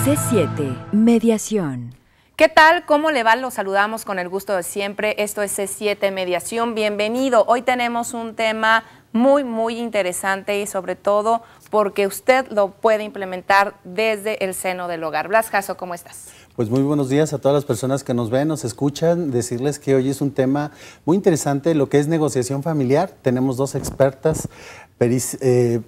C7, Mediación. ¿Qué tal? ¿Cómo le va? Los saludamos con el gusto de siempre. Esto es C7 Mediación. Bienvenido. Hoy tenemos un tema muy interesante y sobre todo porque usted lo puede implementar desde el seno del hogar. Blas Jasso, ¿cómo estás? Pues muy buenos días a todas las personas que nos ven, nos escuchan. Decirles que hoy es un tema muy interesante, lo que es negociación familiar. Tenemos dos expertas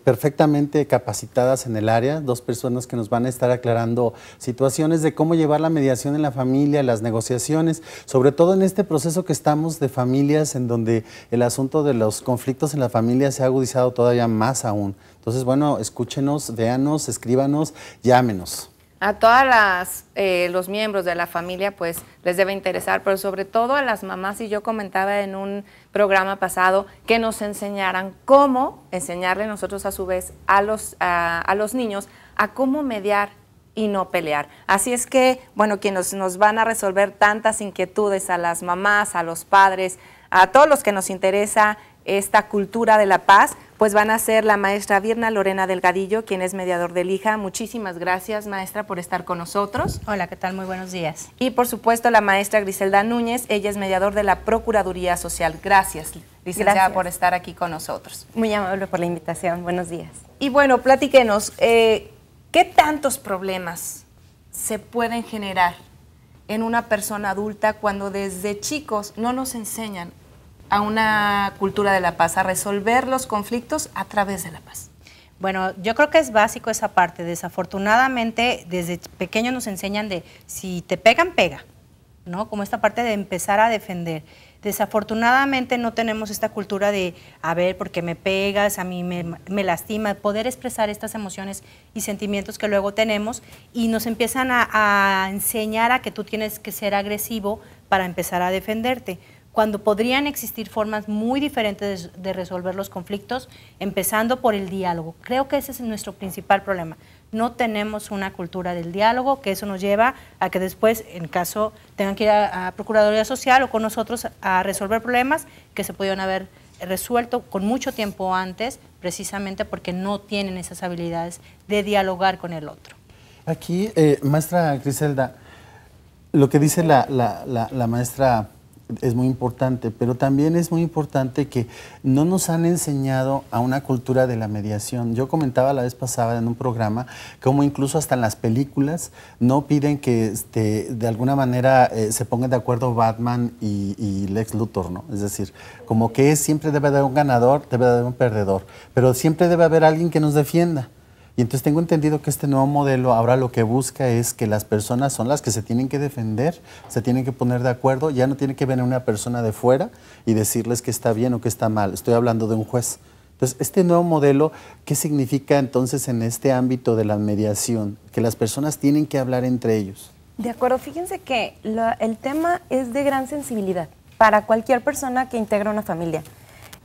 perfectamente capacitadas en el área, dos personas que nos van a estar aclarando situaciones de cómo llevar la mediación en la familia, las negociaciones, sobre todo en este proceso que estamos de familias en donde el asunto de los conflictos en la familia se ha agudizado todavía más aún. Entonces, bueno, escúchenos, véanos, escríbanos, llámenos. A todas los miembros de la familia pues les debe interesar, pero sobre todo a las mamás, y yo comentaba en un programa pasado que nos enseñaran cómo enseñarle nosotros a su vez a los niños a cómo mediar y no pelear. Así es que, bueno, quienes nos van a resolver tantas inquietudes a las mamás, a los padres, a todos los que nos interesa esta cultura de la paz, pues van a ser la maestra Virna Lorena Delgadillo, quien es mediador del IJA. Muchísimas gracias, maestra, por estar con nosotros. Hola, ¿qué tal? Muy buenos días. Y por supuesto la maestra Griselda Núñez, ella es mediador de la Procuraduría Social. Gracias, licenciada, por estar aquí con nosotros. Muy amable por la invitación, buenos días. Y bueno, platíquenos, ¿qué tantos problemas se pueden generar en una persona adulta cuando desde chicos no nos enseñan a una cultura de la paz, a resolver los conflictos a través de la paz? Bueno, yo creo que es básico esa parte. Desafortunadamente, desde pequeños nos enseñan de si te pegan, pega, ¿no? Como esta parte de empezar a defender. Desafortunadamente no tenemos esta cultura de, a ver, ¿por qué me pegas? A mí me lastima, poder expresar estas emociones y sentimientos que luego tenemos, y nos empiezan a enseñar a que tú tienes que ser agresivo para empezar a defenderte, cuando podrían existir formas muy diferentes de resolver los conflictos, empezando por el diálogo. Creo que ese es nuestro principal problema. No tenemos una cultura del diálogo, que eso nos lleva a que después, en caso tengan que ir a Procuraduría Social o con nosotros a resolver problemas que se pudieron haber resuelto con mucho tiempo antes, precisamente porque no tienen esas habilidades de dialogar con el otro. Aquí, maestra Griselda, lo que dice la maestra es muy importante, pero también es muy importante que no nos han enseñado a una cultura de la mediación. Yo comentaba la vez pasada en un programa cómo incluso hasta en las películas no piden que de alguna manera se pongan de acuerdo Batman y Lex Luthor, ¿no? Es decir, como que siempre debe haber un ganador, debe haber un perdedor, pero siempre debe haber alguien que nos defienda. Y entonces tengo entendido que este nuevo modelo ahora lo que busca es que las personas son las que se tienen que defender, se tienen que poner de acuerdo, ya no tiene que venir una persona de fuera y decirles que está bien o que está mal. Estoy hablando de un juez. Entonces, este nuevo modelo, ¿qué significa entonces en este ámbito de la mediación? Que las personas tienen que hablar entre ellos. De acuerdo, fíjense que el tema es de gran sensibilidad para cualquier persona que integra una familia.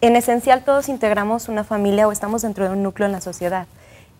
En esencial, todos integramos una familia o estamos dentro de un núcleo en la sociedad.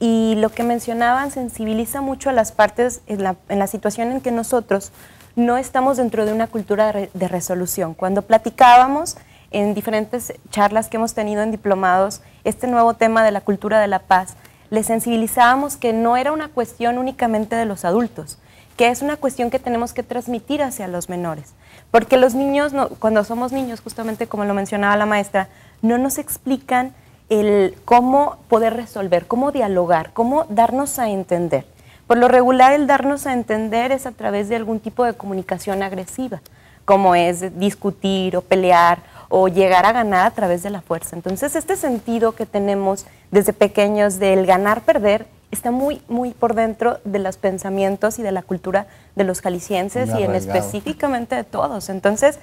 Y lo que mencionaban sensibiliza mucho a las partes en la situación en que nosotros no estamos dentro de una cultura de resolución. Cuando platicábamos en diferentes charlas que hemos tenido en diplomados, este nuevo tema de la cultura de la paz, les sensibilizábamos que no era una cuestión únicamente de los adultos, que es una cuestión que tenemos que transmitir hacia los menores. Porque los niños, cuando somos niños, justamente como lo mencionaba la maestra, no nos explican el cómo poder resolver, cómo dialogar, cómo darnos a entender. Por lo regular, el darnos a entender es a través de algún tipo de comunicación agresiva, como es discutir o pelear o llegar a ganar a través de la fuerza. Entonces, este sentido que tenemos desde pequeños del ganar-perder está muy por dentro de los pensamientos y de la cultura de los jaliscienses y en específicamente de todos. Entonces,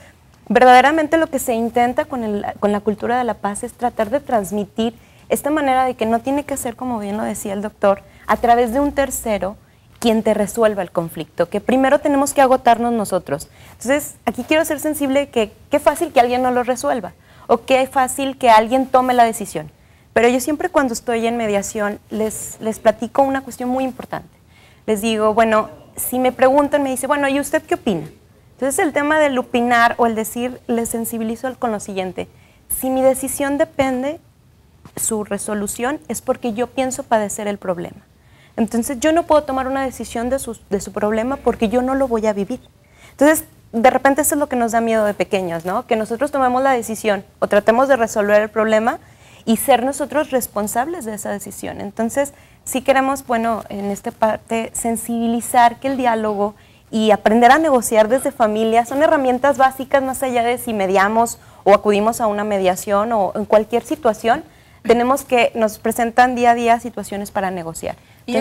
verdaderamente lo que se intenta con la cultura de la paz es tratar de transmitir esta manera de que no tiene que ser, como bien lo decía el doctor, a través de un tercero quien te resuelva el conflicto, que primero tenemos que agotarnos nosotros. Entonces, aquí quiero ser sensible que qué fácil que alguien no lo resuelva o qué fácil que alguien tome la decisión. Pero yo siempre cuando estoy en mediación les platico una cuestión muy importante. Les digo, bueno, si me preguntan, me dice, bueno, ¿y usted qué opina? Entonces el tema del opinar o el decir, les sensibilizo con lo siguiente: si mi decisión depende, su resolución es porque yo pienso padecer el problema. Entonces yo no puedo tomar una decisión de su problema porque yo no lo voy a vivir. Entonces, de repente eso es lo que nos da miedo de pequeños, ¿no? Que nosotros tomemos la decisión o tratemos de resolver el problema y ser nosotros responsables de esa decisión. Entonces, sí queremos, bueno, en esta parte, sensibilizar que el diálogo y aprender a negociar desde familia son herramientas básicas, más allá de si mediamos o acudimos a una mediación o en cualquier situación, tenemos que, nos presentan día a día situaciones para negociar. Y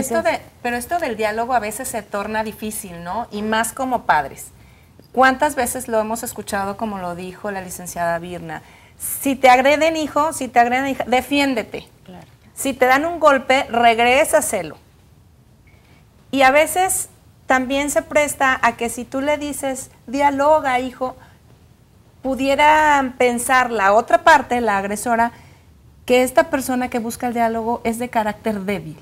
pero esto del diálogo a veces se torna difícil, ¿no? Y más como padres. ¿Cuántas veces lo hemos escuchado, como lo dijo la licenciada Virna? Si te agreden, hijo, si te agreden, hija, defiéndete. Claro. Si te dan un golpe, regrésaselo. Y a veces también se presta a que si tú le dices, dialoga, hijo, pudiera pensar la otra parte, la agresora, que esta persona que busca el diálogo es de carácter débil,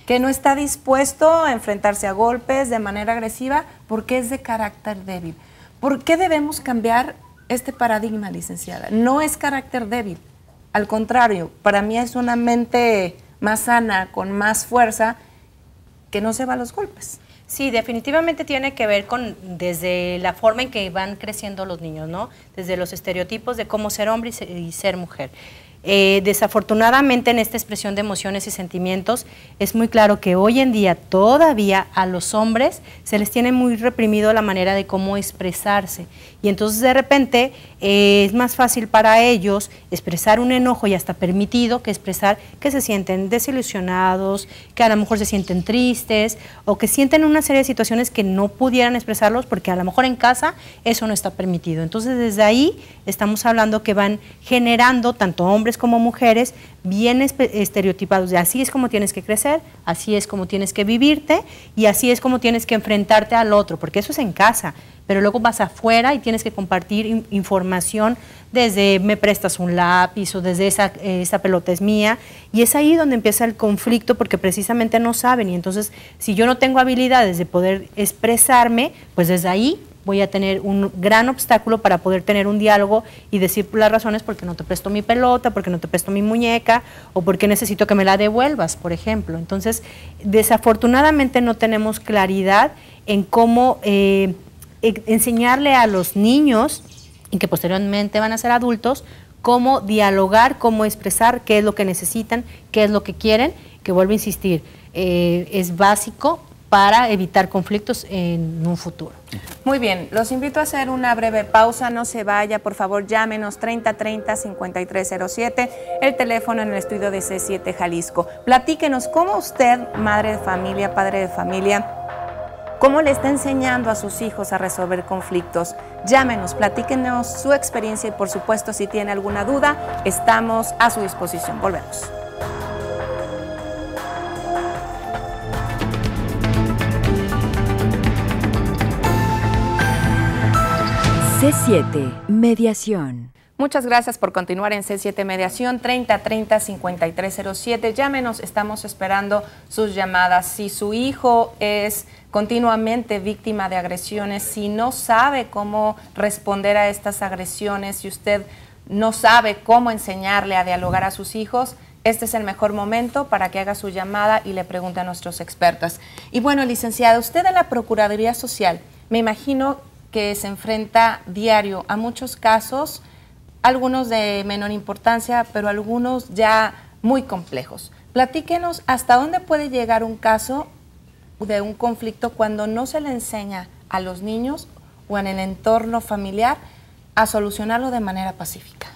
que no está dispuesto a enfrentarse a golpes de manera agresiva porque es de carácter débil. ¿Por qué debemos cambiar este paradigma, licenciada? No es carácter débil, al contrario, para mí es una mente más sana, con más fuerza, que no se va a los golpes. Sí, definitivamente tiene que ver con desde la forma en que van creciendo los niños, ¿no? Desde los estereotipos de cómo ser hombre y ser mujer. Desafortunadamente en esta expresión de emociones y sentimientos es muy claro que hoy en día todavía a los hombres se les tiene muy reprimido la manera de cómo expresarse y entonces de repente es más fácil para ellos expresar un enojo y hasta permitido que expresar que se sienten desilusionados, que a lo mejor se sienten tristes o que sienten una serie de situaciones que no pudieran expresarlos porque a lo mejor en casa eso no está permitido. Entonces desde ahí estamos hablando que van generando tanto hombres como mujeres bien estereotipados de así es como tienes que crecer, así es como tienes que vivirte y así es como tienes que enfrentarte al otro, porque eso es en casa, pero luego vas afuera y tienes que compartir información desde me prestas un lápiz o desde esa pelota es mía y es ahí donde empieza el conflicto porque precisamente no saben y entonces si yo no tengo habilidades de poder expresarme, pues desde ahí voy a tener un gran obstáculo para poder tener un diálogo y decir las razones porque no te presto mi pelota, porque no te presto mi muñeca o porque necesito que me la devuelvas, por ejemplo. Entonces, desafortunadamente no tenemos claridad en cómo enseñarle a los niños, y que posteriormente van a ser adultos, cómo dialogar, cómo expresar qué es lo que necesitan, qué es lo que quieren, que vuelvo a insistir, es básico para evitar conflictos en un futuro. Muy bien, los invito a hacer una breve pausa, no se vaya, por favor, llámenos 3030-5307, el teléfono en el estudio de C7 Jalisco. Platíquenos cómo usted, madre de familia, padre de familia, cómo le está enseñando a sus hijos a resolver conflictos. Llámenos, platíquenos su experiencia y, por supuesto, si tiene alguna duda, estamos a su disposición. Volvemos. C7 Mediación. Muchas gracias por continuar en C7 Mediación, 3030-5307. Llámenos, estamos esperando sus llamadas. Si su hijo es continuamente víctima de agresiones, si no sabe cómo responder a estas agresiones, si usted no sabe cómo enseñarle a dialogar a sus hijos, este es el mejor momento para que haga su llamada y le pregunte a nuestros expertas. Y bueno, licenciada, usted en la Procuraduría Social, me imagino que se enfrenta diario a muchos casos, algunos de menor importancia, pero algunos ya muy complejos. Platíquenos hasta dónde puede llegar un caso de un conflicto cuando no se le enseña a los niños o en el entorno familiar a solucionarlo de manera pacífica.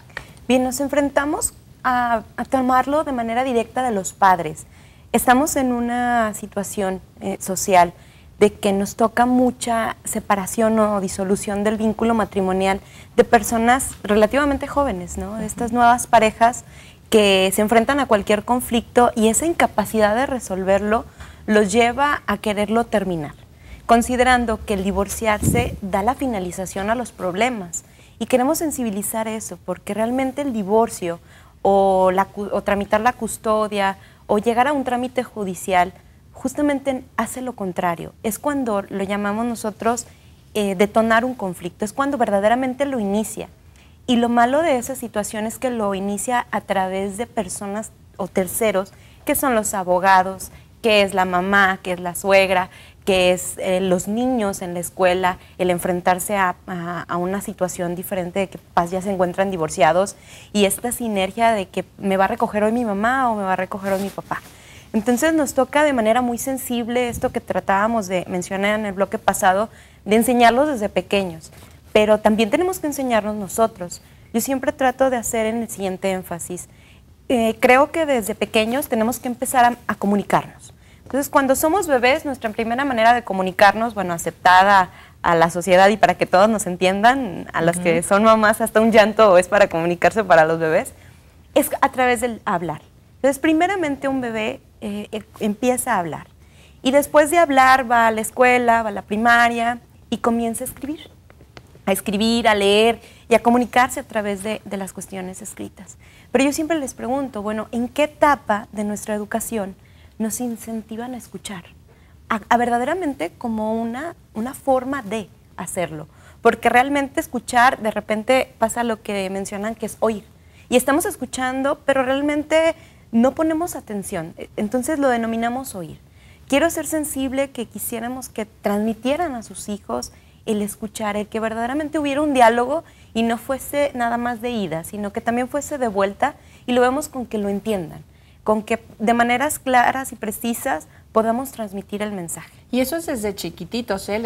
Bien, nos enfrentamos a tomarlo de manera directa de los padres. Estamos en una situación social de que nos toca mucha separación o disolución del vínculo matrimonial de personas relativamente jóvenes, ¿no? De estas nuevas parejas que se enfrentan a cualquier conflicto y esa incapacidad de resolverlo los lleva a quererlo terminar, considerando que el divorciarse da la finalización a los problemas. Y queremos sensibilizar eso, porque realmente el divorcio o tramitar la custodia o llegar a un trámite judicial justamente hace lo contrario. Es cuando lo llamamos nosotros detonar un conflicto, es cuando verdaderamente lo inicia. Y lo malo de esa situación es que lo inicia a través de personas o terceros, que son los abogados, qué es la mamá, qué es la suegra, qué es los niños en la escuela, el enfrentarse a una situación diferente de que papás ya se encuentran divorciados y esta sinergia de que me va a recoger hoy mi mamá o me va a recoger hoy mi papá. Entonces nos toca de manera muy sensible esto que tratábamos de mencionar en el bloque pasado, de enseñarlos desde pequeños, pero también tenemos que enseñarnos nosotros. Yo siempre trato de hacer en el siguiente énfasis. Creo que desde pequeños tenemos que empezar a comunicarnos. Entonces, cuando somos bebés, nuestra primera manera de comunicarnos, bueno, aceptada a la sociedad y para que todos nos entiendan, a las que son mamás, hasta un llanto es para comunicarse para los bebés, es a través del hablar. Entonces, primeramente un bebé empieza a hablar y después de hablar va a la escuela, va a la primaria y comienza a escribir, a leer y a comunicarse a través de las cuestiones escritas. Pero yo siempre les pregunto, bueno, ¿en qué etapa de nuestra educación nos incentivan a escuchar? A verdaderamente como una forma de hacerlo. Porque realmente escuchar, de repente pasa lo que mencionan, que es oír. Y estamos escuchando, pero realmente no ponemos atención. Entonces lo denominamos oír. Quiero ser sensible, que quisiéramos que transmitieran a sus hijos el escuchar, el que verdaderamente hubiera un diálogo y no fuese nada más de ida, sino que también fuese de vuelta, y lo vemos con que lo entiendan, con que de maneras claras y precisas podamos transmitir el mensaje. Y eso es desde chiquititos, ¿eh?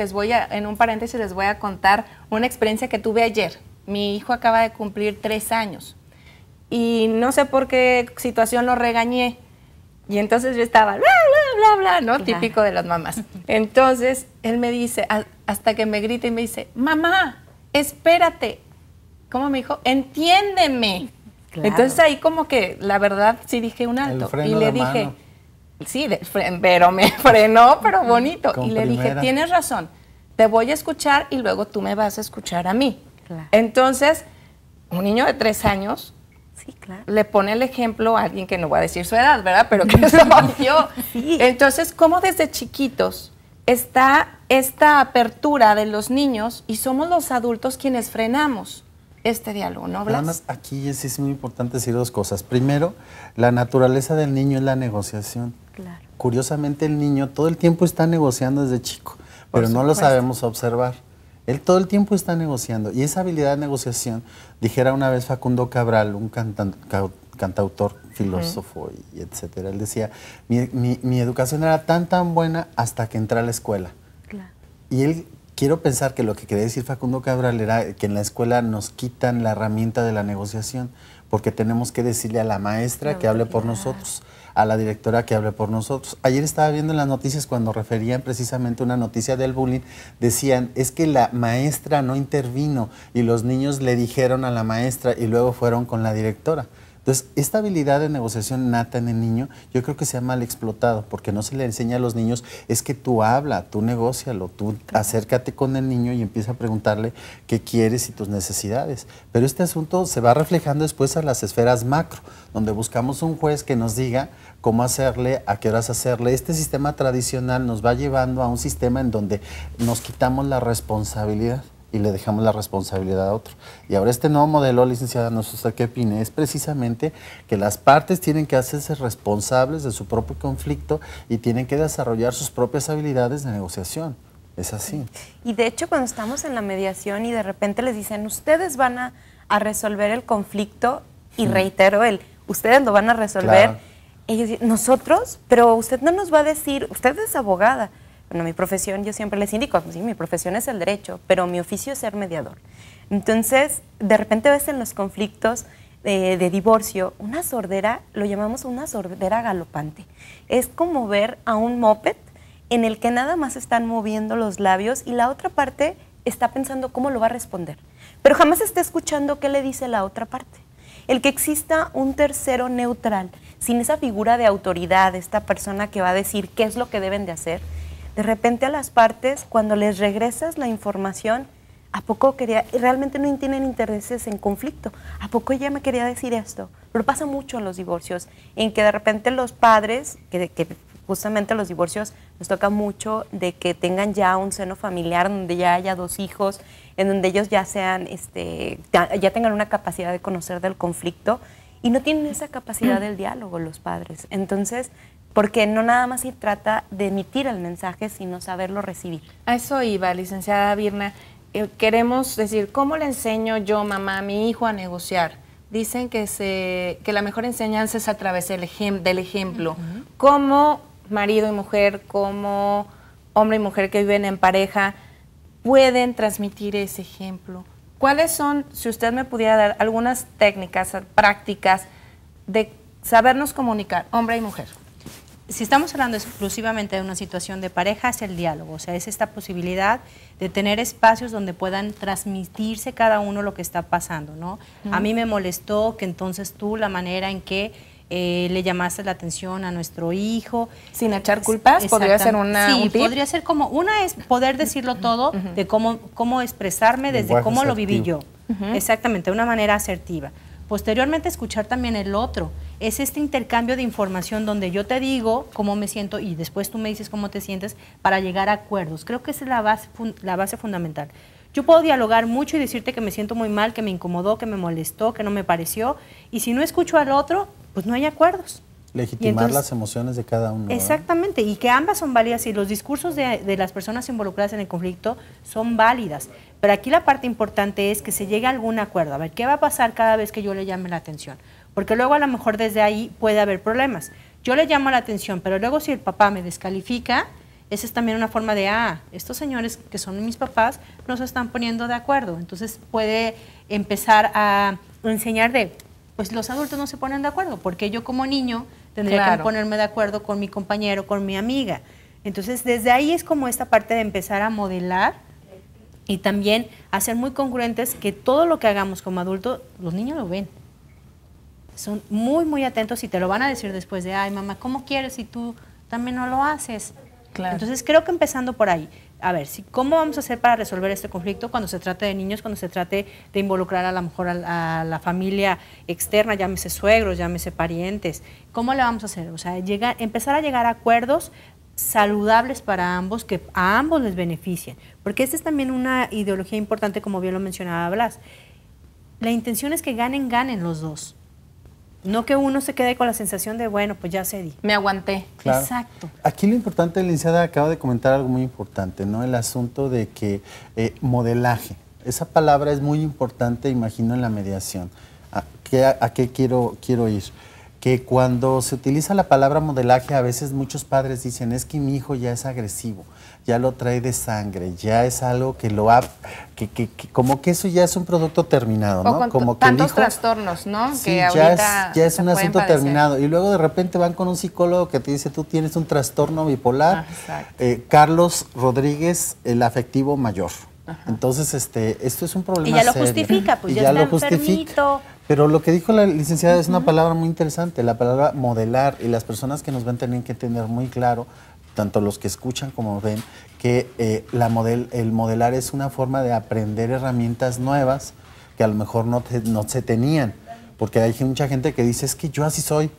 En un paréntesis les voy a contar una experiencia que tuve ayer. Mi hijo acaba de cumplir 3 años y no sé por qué situación lo regañé. Y entonces yo estaba, bla, bla, bla, bla, ¿no? Claro. Típico de las mamás. Entonces, él me dice, hasta que me grita y me dice, mamá, espérate. ¿Cómo me dijo? Entiéndeme. Claro. Entonces ahí como que, la verdad, sí dije un alto. Y le dije, mano. Sí, pero me frenó, pero bonito. Y le dije, tienes razón, te voy a escuchar y luego tú me vas a escuchar a mí. Claro. Entonces, un niño de 3 años... Sí, claro. Le pone el ejemplo a alguien que no voy a decir su edad, ¿verdad? Pero que soy yo. Sí. Entonces, ¿cómo desde chiquitos está esta apertura de los niños y somos los adultos quienes frenamos este diálogo, ¿no, Blas? Nada más aquí es muy importante decir 2 cosas. Primero, la naturaleza del niño es la negociación. Claro. Curiosamente, el niño todo el tiempo está negociando desde chico, pero no lo sabemos observar. Él todo el tiempo está negociando, y esa habilidad de negociación, dijera una vez Facundo Cabral, un cantautor, filósofo y etcétera, él decía, mi educación era tan buena hasta que entré a la escuela. Claro. Y él, quiero pensar que lo que quería decir Facundo Cabral era que en la escuela nos quitan la herramienta de la negociación, porque tenemos que decirle a la maestra que hable por nosotros, a la directora que hable por nosotros. Ayer estaba viendo en las noticias cuando referían precisamente una noticia del bullying, decían, es que la maestra no intervino y los niños le dijeron a la maestra y luego fueron con la directora. Entonces, esta habilidad de negociación nata en el niño, yo creo que se ha mal explotado, porque no se le enseña a los niños, es que tú habla, tú negócialo, tú acércate con el niño y empieza a preguntarle qué quieres y tus necesidades. Pero este asunto se va reflejando después a las esferas macro, donde buscamos un juez que nos diga cómo hacerle, a qué horas hacerle. Este sistema tradicional nos va llevando a un sistema en donde nos quitamos la responsabilidad y le dejamos la responsabilidad a otro. Y ahora este nuevo modelo, licenciada, no sé usted qué opine, es precisamente que las partes tienen que hacerse responsables de su propio conflicto y tienen que desarrollar sus propias habilidades de negociación. Es así. Y de hecho, cuando estamos en la mediación y de repente les dicen, ustedes van a resolver el conflicto, y reitero, ustedes lo van a resolver, claro. Ellos dicen, ¿nosotros? Pero usted no nos va a decir, usted es abogada. Bueno, mi profesión, yo siempre les indico, sí, mi profesión es el derecho, pero mi oficio es ser mediador. Entonces, de repente ves en los conflictos de divorcio, una sordera, lo llamamos una sordera galopante. Es como ver a un moped en el que nada más están moviendo los labios y la otra parte está pensando cómo lo va a responder. Pero jamás está escuchando qué le dice la otra parte. El que exista un tercero neutral, sin esa figura de autoridad, esta persona que va a decir qué es lo que deben de hacer, de repente a las partes, cuando les regresas la información, ¿a poco realmente no tienen intereses en conflicto? ¿A poco ella me quería decir esto? Pero pasa mucho en los divorcios, en que de repente los padres, que justamente los divorcios nos toca mucho de que tengan ya un seno familiar donde ya haya 2 hijos, en donde ellos ya sean, ya tengan una capacidad de conocer del conflicto y no tienen esa capacidad del diálogo los padres. Entonces, porque no nada más se trata de emitir el mensaje, sino saberlo recibir. A eso iba, licenciada Virna. Queremos decir, ¿cómo le enseño yo, mamá, a mi hijo a negociar? Dicen que la mejor enseñanza es a través del ejemplo. ¿Cómo marido y mujer, como hombre y mujer que viven en pareja, pueden transmitir ese ejemplo? ¿Cuáles son, si usted me pudiera dar algunas técnicas, prácticas de sabernos comunicar, hombre y mujer? Si estamos hablando exclusivamente de una situación de pareja, es el diálogo, o sea, es esta posibilidad de tener espacios donde puedan transmitirse cada uno lo que está pasando, ¿no? A mí me molestó que entonces tú, la manera en que le llamaste la atención a nuestro hijo. Sin echar culpas, podría ser un tip. Podría ser como, una es poder decirlo todo, de cómo expresarme desde Lenguaje cómo lo viví asertivo. yo. Exactamente, de una manera asertiva. Posteriormente, escuchar también el otro. Es este intercambio de información donde yo te digo cómo me siento y después tú me dices cómo te sientes para llegar a acuerdos. Creo que esa es la base fundamental. Yo puedo dialogar mucho y decirte que me siento muy mal, que me incomodó, que me molestó, que no me pareció, y si no escucho al otro, pues no hay acuerdos. Legitimar entonces, las emociones de cada uno. Exactamente, y que ambas son válidas y los discursos de las personas involucradas en el conflicto son válidas. Pero aquí la parte importante es que se llegue a algún acuerdo. A ver, ¿qué va a pasar cada vez que yo le llame la atención? Porque luego a lo mejor desde ahí puede haber problemas. Yo le llamo la atención, pero luego si el papá me descalifica, esa es también una forma de, estos señores que son mis papás no se están poniendo de acuerdo. Entonces puede empezar a enseñar pues los adultos no se ponen de acuerdo, porque yo como niño tendría que ponerme de acuerdo con mi compañero, con mi amiga. Entonces desde ahí es como esta parte de empezar a modelar y también a ser muy congruentes que todo lo que hagamos como adultos, los niños lo ven. Son muy, muy atentos y te lo van a decir después de, ay, mamá, ¿cómo quieres si tú también no lo haces? Claro. Entonces, creo que empezando por ahí, a ver, ¿cómo vamos a hacer para resolver este conflicto cuando se trate de niños, cuando se trate de involucrar a lo mejor a la familia externa, llámese suegros, llámese parientes? ¿Cómo le vamos a hacer? O sea, empezar a llegar a acuerdos saludables para ambos, que a ambos les beneficien. Porque esta es también una ideología importante, como bien lo mencionaba Blas. La intención es que ganen los dos. No que uno se quede con la sensación de, bueno, pues ya cedí. Me aguanté. Claro. Exacto. Aquí lo importante, la licenciada acaba de comentar algo muy importante, ¿no? El asunto de que modelaje. Esa palabra es muy importante, imagino, en la mediación. ¿A qué quiero ir? Que cuando se utiliza la palabra modelaje, a veces muchos padres dicen, es que mi hijo ya es agresivo, ya lo trae de sangre, ya es algo que lo ha... como que eso ya es un producto terminado, ¿no? O con como tantos que el hijo, trastornos, ¿no? Sí, que ya es un asunto padecer. terminado. Y luego de repente van con un psicólogo que te dice, tú tienes un trastorno bipolar. Exacto. Carlos Rodríguez, el afectivo mayor. Entonces, esto es un problema Y ya lo serio. justifica, pues Y ya está lo justifica. enfermito. Pero lo que dijo la licenciada es una palabra muy interesante, la palabra modelar. Y las personas que nos ven tienen que tener muy claro, tanto los que escuchan como ven, que el modelar es una forma de aprender herramientas nuevas que a lo mejor no se tenían. Porque hay mucha gente que dice, es que yo así soy.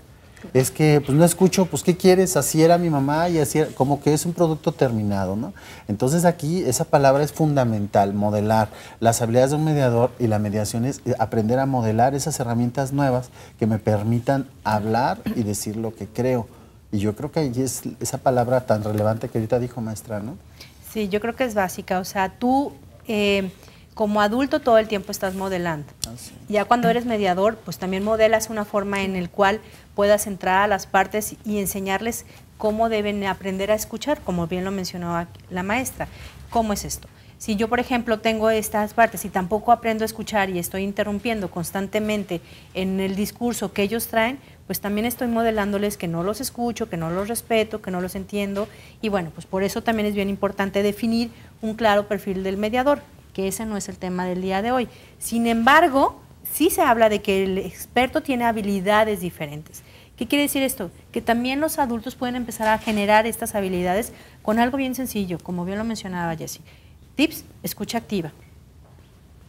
Es que pues no escucho, pues ¿qué quieres? Así era mi mamá y así era, como que es un producto terminado, ¿no? Entonces aquí esa palabra es fundamental, modelar. Las habilidades de un mediador y la mediación es aprender a modelar esas herramientas nuevas que me permitan hablar y decir lo que creo. Y yo creo que ahí es esa palabra tan relevante que ahorita dijo maestra, ¿no? Sí, yo creo que es básica. O sea, tú como adulto todo el tiempo estás modelando. Sí. Ya cuando eres mediador, pues también modelas una forma en el cual puedas entrar a las partes y enseñarles cómo deben aprender a escuchar, como bien lo mencionaba la maestra. ¿Cómo es esto? Si yo, por ejemplo, tengo estas partes y tampoco aprendo a escuchar y estoy interrumpiendo constantemente en el discurso que ellos traen, pues también estoy modelándoles que no los escucho, que no los respeto, que no los entiendo. Y bueno, pues por eso también es bien importante definir un claro perfil del mediador, que ese no es el tema del día de hoy. Sin embargo, sí se habla de que el experto tiene habilidades diferentes. ¿Qué quiere decir esto? Que también los adultos pueden empezar a generar estas habilidades con algo bien sencillo, como bien lo mencionaba Jessie. Tips, escucha activa.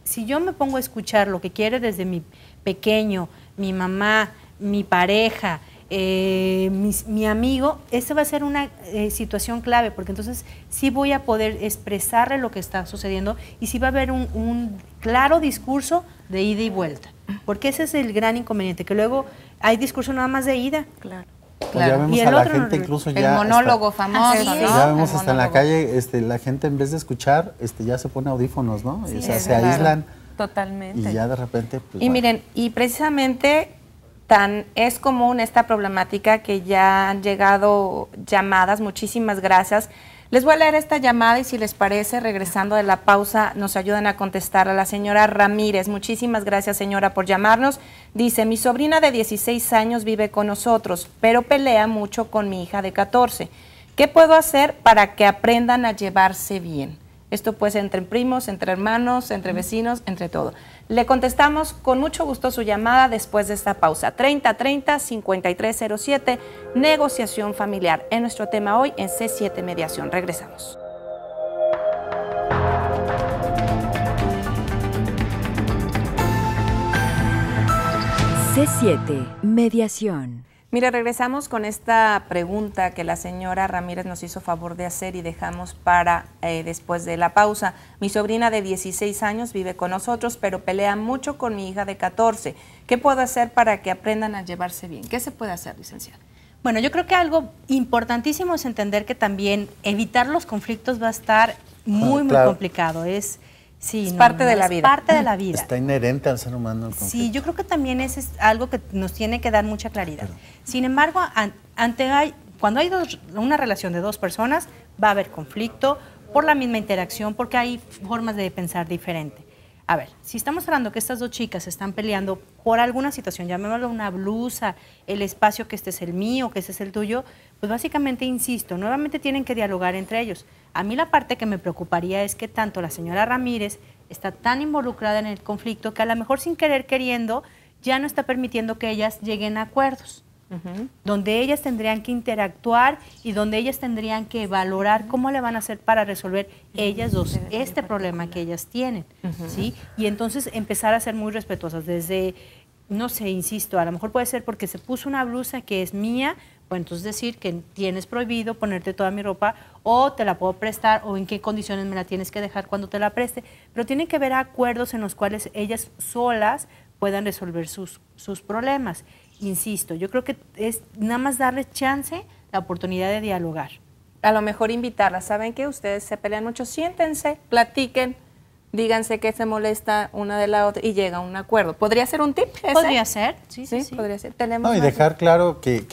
Si yo me pongo a escuchar lo que quiere desde mi pequeño, mi mamá, mi pareja, mi amigo, esa va a ser una situación clave, porque entonces sí voy a poder expresarle lo que está sucediendo y sí va a haber un claro discurso de ida y vuelta, porque ese es el gran inconveniente, que luego hay discurso nada más de ida. Claro. Claro. Ya vemos Y a el la otro gente no- incluso El ya monólogo famoso, sí, ¿no? ya vemos El hasta en la monólogo. calle, la gente en vez de escuchar, ya se pone audífonos, ¿no? Sí, o sea, es se claro. aíslan Totalmente. y ya de repente, pues, Y bueno. miren, y precisamente tan es común esta problemática que ya han llegado llamadas, muchísimas gracias. Les voy a leer esta llamada y si les parece, regresando de la pausa, nos ayudan a contestar a la señora Ramírez. Muchísimas gracias, señora, por llamarnos. Dice, mi sobrina de 16 años vive con nosotros, pero pelea mucho con mi hija de 14. ¿Qué puedo hacer para que aprendan a llevarse bien? Esto puede ser entre primos, entre hermanos, entre vecinos, entre todo. Le contestamos con mucho gusto su llamada después de esta pausa. 3030-5307, negociación familiar. Es nuestro tema hoy en C7 Mediación. Regresamos. C7 Mediación. Mire, regresamos con esta pregunta que la señora Ramírez nos hizo favor de hacer y dejamos para después de la pausa. Mi sobrina de 16 años vive con nosotros, pero pelea mucho con mi hija de 14. ¿Qué puedo hacer para que aprendan a llevarse bien? ¿Qué se puede hacer, licenciada? Bueno, yo creo que algo importantísimo es entender que también evitar los conflictos va a estar muy claro. complicado. Sí, Es parte de la vida. Es parte de la vida. Está inherente al ser humano el conflicto. Sí, yo creo que también ese es algo que nos tiene que dar mucha claridad. Claro. Sin embargo, cuando hay una relación de dos personas, va a haber conflicto por la misma interacción, porque hay formas de pensar diferente. A ver, si estamos hablando que estas dos chicas están peleando por alguna situación, llamémoslo una blusa, el espacio que este es el mío, que este es el tuyo, pues básicamente, insisto, nuevamente tienen que dialogar entre ellos. A mí la parte que me preocuparía es que tanto la señora Ramírez está tan involucrada en el conflicto que a lo mejor sin querer queriendo ya no está permitiendo que ellas lleguen a acuerdos. Donde ellas tendrían que interactuar y donde ellas tendrían que valorar cómo le van a hacer para resolver ellas dos este problema que ellas tienen, ¿sí? Y entonces empezar a ser muy respetuosas desde, no sé, insisto, a lo mejor puede ser porque se puso una blusa que es mía, pues entonces decir que tienes prohibido ponerte toda mi ropa o te la puedo prestar o en qué condiciones me la tienes que dejar cuando te la preste, pero tienen que haber acuerdos en los cuales ellas solas puedan resolver sus problemas. Insisto, yo creo que es nada más darle chance, la oportunidad de dialogar. A lo mejor invitarlas. ¿Saben qué? Ustedes se pelean mucho. Siéntense, platiquen, díganse que se molesta una de la otra y llega a un acuerdo. ¿Podría ser un tip ese? Podría ser, sí. Podría ser. Tenemos No, y más- dejar claro que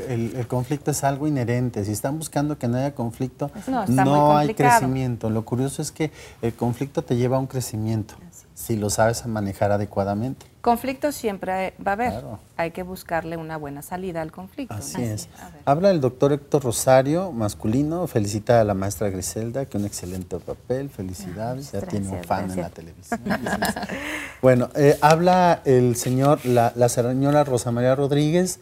el conflicto es algo inherente. Si están buscando que no haya conflicto, No, está muy no hay complicado. crecimiento. Lo curioso es que el conflicto te lleva a un crecimiento, si lo sabes manejar adecuadamente. Conflicto siempre va a haber. Claro. Hay que buscarle una buena salida al conflicto. Así ¿no? es. A ver. Habla el doctor Héctor Rosario, masculino, felicita a la maestra Griselda, que un excelente papel, felicidades, ya tiene un gracias, fan en gracias. la televisión. Bueno, habla el señor, la señora Rosa María Rodríguez,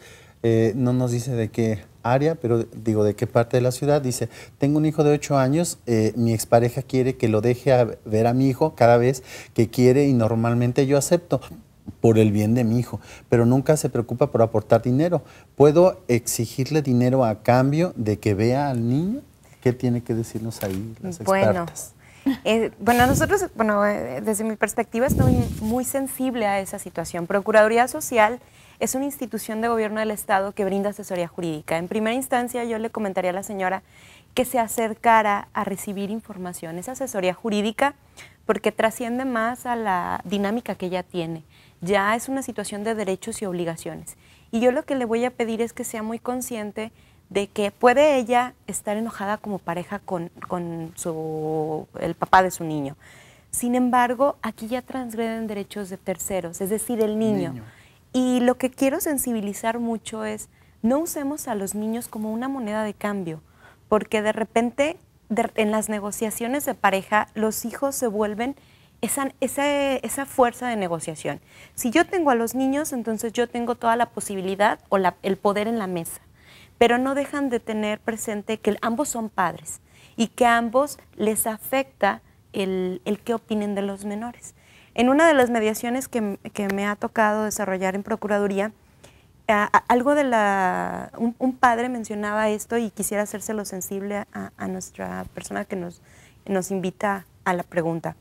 no nos dice de qué área, pero digo de qué parte de la ciudad. Dice, tengo un hijo de 8 años, mi expareja quiere que lo deje ver a mi hijo cada vez que quiere y normalmente yo acepto por el bien de mi hijo, pero nunca se preocupa por aportar dinero. ¿Puedo exigirle dinero a cambio de que vea al niño? ¿Qué tiene que decirnos ahí las expertas? Nosotros, desde mi perspectiva estoy muy sensible a esa situación. Procuraduría Social es una institución de gobierno del Estado que brinda asesoría jurídica. En primera instancia, yo le comentaría a la señora que se acercara a recibir información, esa asesoría jurídica, porque trasciende más a la dinámica que ella tiene. Ya es una situación de derechos y obligaciones. Y yo lo que le voy a pedir es que sea muy consciente de que puede ella estar enojada como pareja con el papá de su niño. Sin embargo, aquí ya transgreden derechos de terceros, es decir, el niño. Y lo que quiero sensibilizar mucho es, no usemos a los niños como una moneda de cambio, porque de repente en las negociaciones de pareja los hijos se vuelven esa fuerza de negociación. Si yo tengo a los niños, entonces yo tengo toda la posibilidad o el poder en la mesa, pero no dejan de tener presente que ambos son padres y que a ambos les afecta el qué opinen de los menores. En una de las mediaciones que me ha tocado desarrollar en Procuraduría, un padre mencionaba esto y quisiera hacérselo sensible a nuestra persona que nos invita a la pregunta.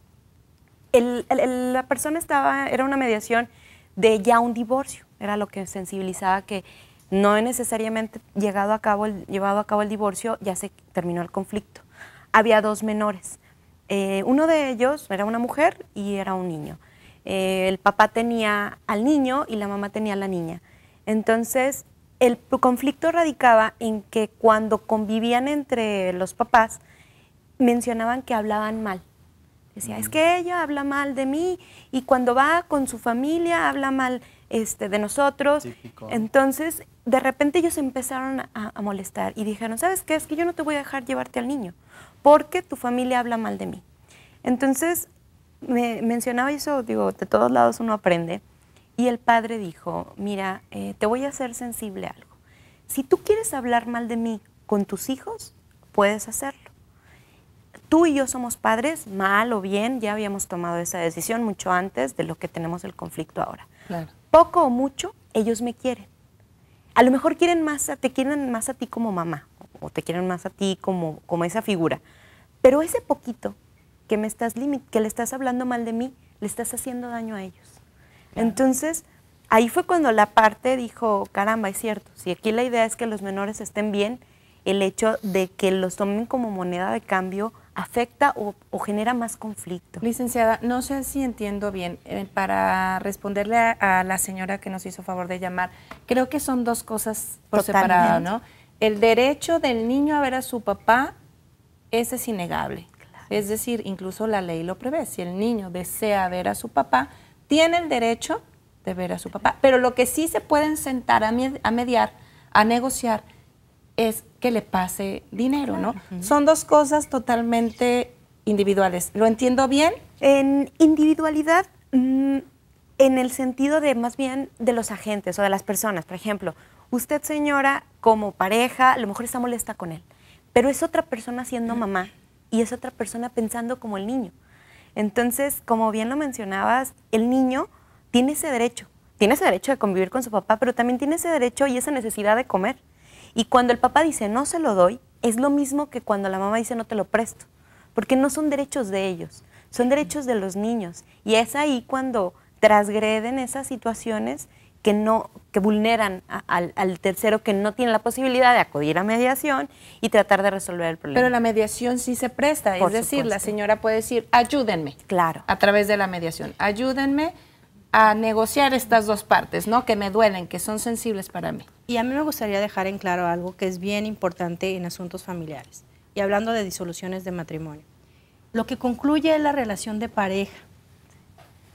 La persona era una mediación de ya un divorcio, era lo que sensibilizaba, que No necesariamente llevado a cabo el divorcio, ya se terminó el conflicto. Había 2 menores. Uno de ellos era una mujer y era un niño. El papá tenía al niño y la mamá tenía a la niña. Entonces, el conflicto radicaba en que cuando convivían entre los papás, mencionaban que hablaban mal. Decía, es que ella habla mal de mí y cuando va con su familia habla mal de nosotros. Típico. Entonces, de repente ellos empezaron a molestar y dijeron, ¿sabes qué? Es que yo no te voy a dejar llevarte al niño porque tu familia habla mal de mí. Entonces, me mencionaba eso, digo, de todos lados uno aprende. Y el padre dijo, mira, te voy a hacer sensible a algo. Si tú quieres hablar mal de mí con tus hijos, puedes hacerlo. Tú y yo somos padres, mal o bien, ya habíamos tomado esa decisión mucho antes de lo que tenemos el conflicto ahora. Claro. Poco o mucho, ellos me quieren. A lo mejor te quieren más a ti como mamá, o te quieren más a ti como esa figura. Pero ese poquito que le estás hablando mal de mí, le estás haciendo daño a ellos. Claro. Entonces, ahí fue cuando la parte dijo, caramba, es cierto, si aquí la idea es que los menores estén bien, el hecho de que los tomen como moneda de cambio afecta o genera más conflicto. Licenciada, no sé si entiendo bien, para responderle a la señora que nos hizo favor de llamar, creo que son 2 cosas por separado, ¿no? El derecho del niño a ver a su papá, ese es innegable. Claro. Es decir, incluso la ley lo prevé. Si el niño desea ver a su papá, tiene el derecho de ver a su papá. Pero lo que sí se pueden sentar a mediar, a negociar, es que le pase dinero, ¿no? Son 2 cosas totalmente individuales. ¿Lo entiendo bien? En individualidad, en el sentido de más bien de los agentes o de las personas. Por ejemplo, usted, señora, como pareja, a lo mejor está molesta con él, pero es otra persona siendo mamá y es otra persona pensando como el niño. Entonces, como bien lo mencionabas, el niño tiene ese derecho de convivir con su papá, pero también tiene ese derecho y esa necesidad de comer. Y cuando el papá dice no se lo doy, es lo mismo que cuando la mamá dice no te lo presto, porque no son derechos de ellos, son derechos de los niños. Y es ahí cuando transgreden esas situaciones que vulneran al tercero, que no tiene la posibilidad de acudir a mediación y tratar de resolver el problema. Pero la mediación sí se presta, es decir, la señora puede decir, ayúdenme. Claro. A través de la mediación, ayúdenme a negociar estas 2 partes, ¿no? Que me duelen, que son sensibles para mí. Y a mí me gustaría dejar en claro algo que es bien importante en asuntos familiares, y hablando de disoluciones de matrimonio. Lo que concluye es la relación de pareja.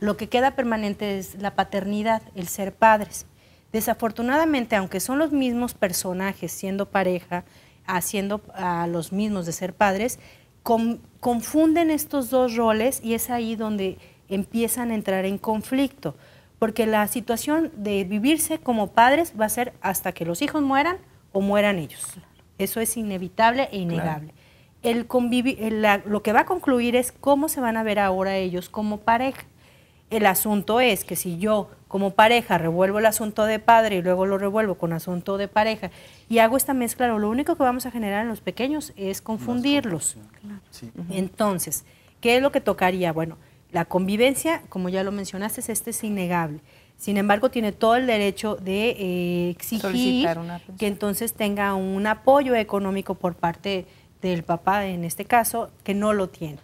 Lo que queda permanente es la paternidad, el ser padres. Desafortunadamente, aunque son los mismos personajes siendo pareja, haciendo a los mismos de ser padres, confunden estos 2 roles y es ahí donde empiezan a entrar en conflicto, porque la situación de vivirse como padres va a ser hasta que los hijos mueran o mueran ellos. Eso es inevitable e innegable. Claro. Lo que va a concluir es cómo se van a ver ahora ellos como pareja. El asunto es que si yo como pareja revuelvo el asunto de padre y luego lo revuelvo con asunto de pareja y hago esta mezcla, lo único que vamos a generar en los pequeños es confundirlos. Claro. Sí. Entonces, ¿qué es lo que tocaría? Bueno, la convivencia, como ya lo mencionaste, es innegable. Sin embargo, tiene todo el derecho de exigir que entonces tenga un apoyo económico por parte del papá, en este caso, que no lo tiene.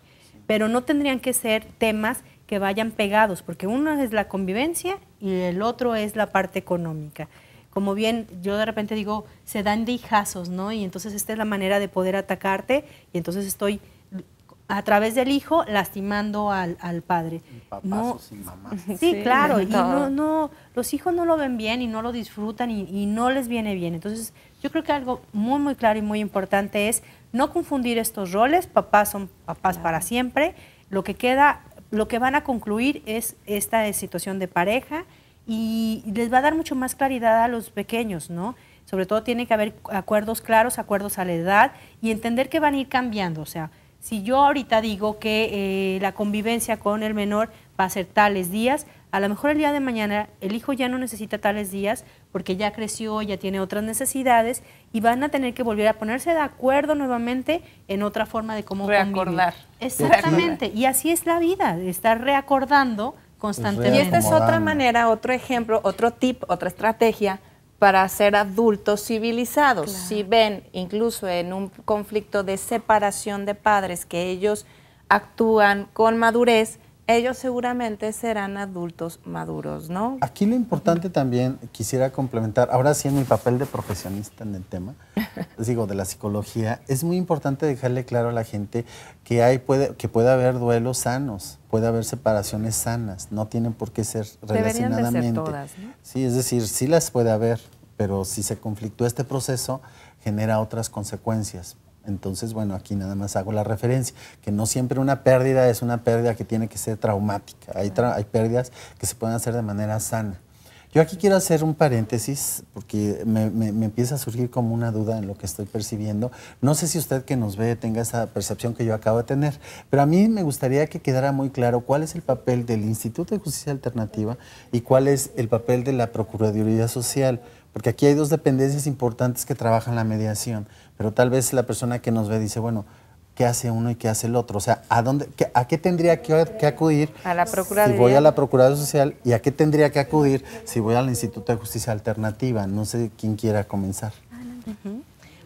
Pero no tendrían que ser temas que vayan pegados, porque uno es la convivencia y el otro es la parte económica. Como bien, yo de repente digo, se dan de hijazos, ¿no? Y entonces esta es la manera de poder atacarte y entonces estoy a través del hijo lastimando al padre. Papás sin mamá. Sí, claro, y no, los hijos no lo ven bien y no lo disfrutan y no les viene bien. Entonces, yo creo que algo muy, muy claro y muy importante es no confundir estos roles. Papás son papás para siempre. Lo que van a concluir es esta situación de pareja y les va a dar mucho más claridad a los pequeños, ¿no? Sobre todo tiene que haber acuerdos claros, acuerdos a la edad y entender que van a ir cambiando, o sea, si yo ahorita digo que la convivencia con el menor va a ser tales días, a lo mejor el día de mañana el hijo ya no necesita tales días porque ya creció, ya tiene otras necesidades y van a tener que volver a ponerse de acuerdo nuevamente en otra forma de cómo reacordar. Convivir. Exactamente, y así es la vida, estar reacordando constantemente. Y esta es otra manera, otro ejemplo, otro tip, otra estrategia para ser adultos civilizados. Si ven incluso en un conflicto de separación de padres que ellos actúan con madurez, ellos seguramente serán adultos maduros, ¿no? Aquí lo importante también, quisiera complementar, ahora sí en mi papel de profesionista en el tema, les digo, de la psicología, es muy importante dejarle claro a la gente que puede haber duelos sanos, puede haber separaciones sanas, no tienen por qué ser relacionadamente. Deberían de ser todas, ¿no? Sí, es decir, sí las puede haber, pero si se conflictúa este proceso, genera otras consecuencias. Entonces, bueno, aquí nada más hago la referencia, que no siempre una pérdida es una pérdida que tiene que ser traumática. Hay pérdidas que se pueden hacer de manera sana. Yo aquí quiero hacer un paréntesis porque me empieza a surgir como una duda en lo que estoy percibiendo. No sé si usted que nos ve tenga esa percepción que yo acabo de tener, pero a mí me gustaría que quedara muy claro cuál es el papel del Instituto de Justicia Alternativa y cuál es el papel de la Procuraduría Social, porque aquí hay dos dependencias importantes que trabajan la mediación, pero tal vez la persona que nos ve dice, bueno, ¿qué hace uno y qué hace el otro? O sea, ¿a qué tendría que acudir a la Procuraduría? Si voy a la Procuraduría Social y a qué tendría que acudir si voy al Instituto de Justicia Alternativa? No sé quién quiera comenzar.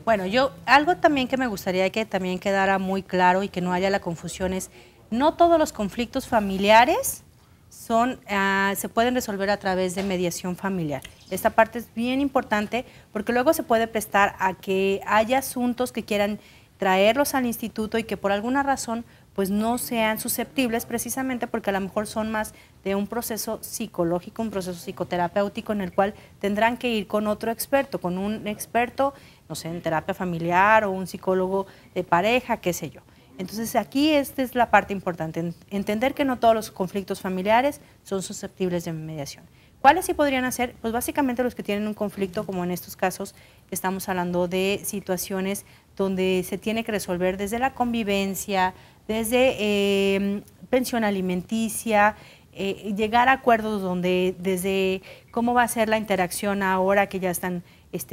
Bueno, algo también que me gustaría que también quedara muy claro y que no haya la confusión es, no todos los conflictos familiares se pueden resolver a través de mediación familiar. Esta parte es bien importante porque luego se puede prestar a que haya asuntos que quieran traerlos al instituto y que por alguna razón pues no sean susceptibles, precisamente porque a lo mejor son más de un proceso psicológico, un proceso psicoterapéutico en el cual tendrán que ir con otro experto, con un experto, no sé, en terapia familiar o un psicólogo de pareja, qué sé yo. Entonces aquí esta es la parte importante, entender que no todos los conflictos familiares son susceptibles de mediación. ¿Cuáles sí podrían hacer? Pues básicamente los que tienen un conflicto, como en estos casos, estamos hablando de situaciones donde se tiene que resolver desde la convivencia, desde pensión alimenticia, llegar a acuerdos donde desde cómo va a ser la interacción ahora que ya están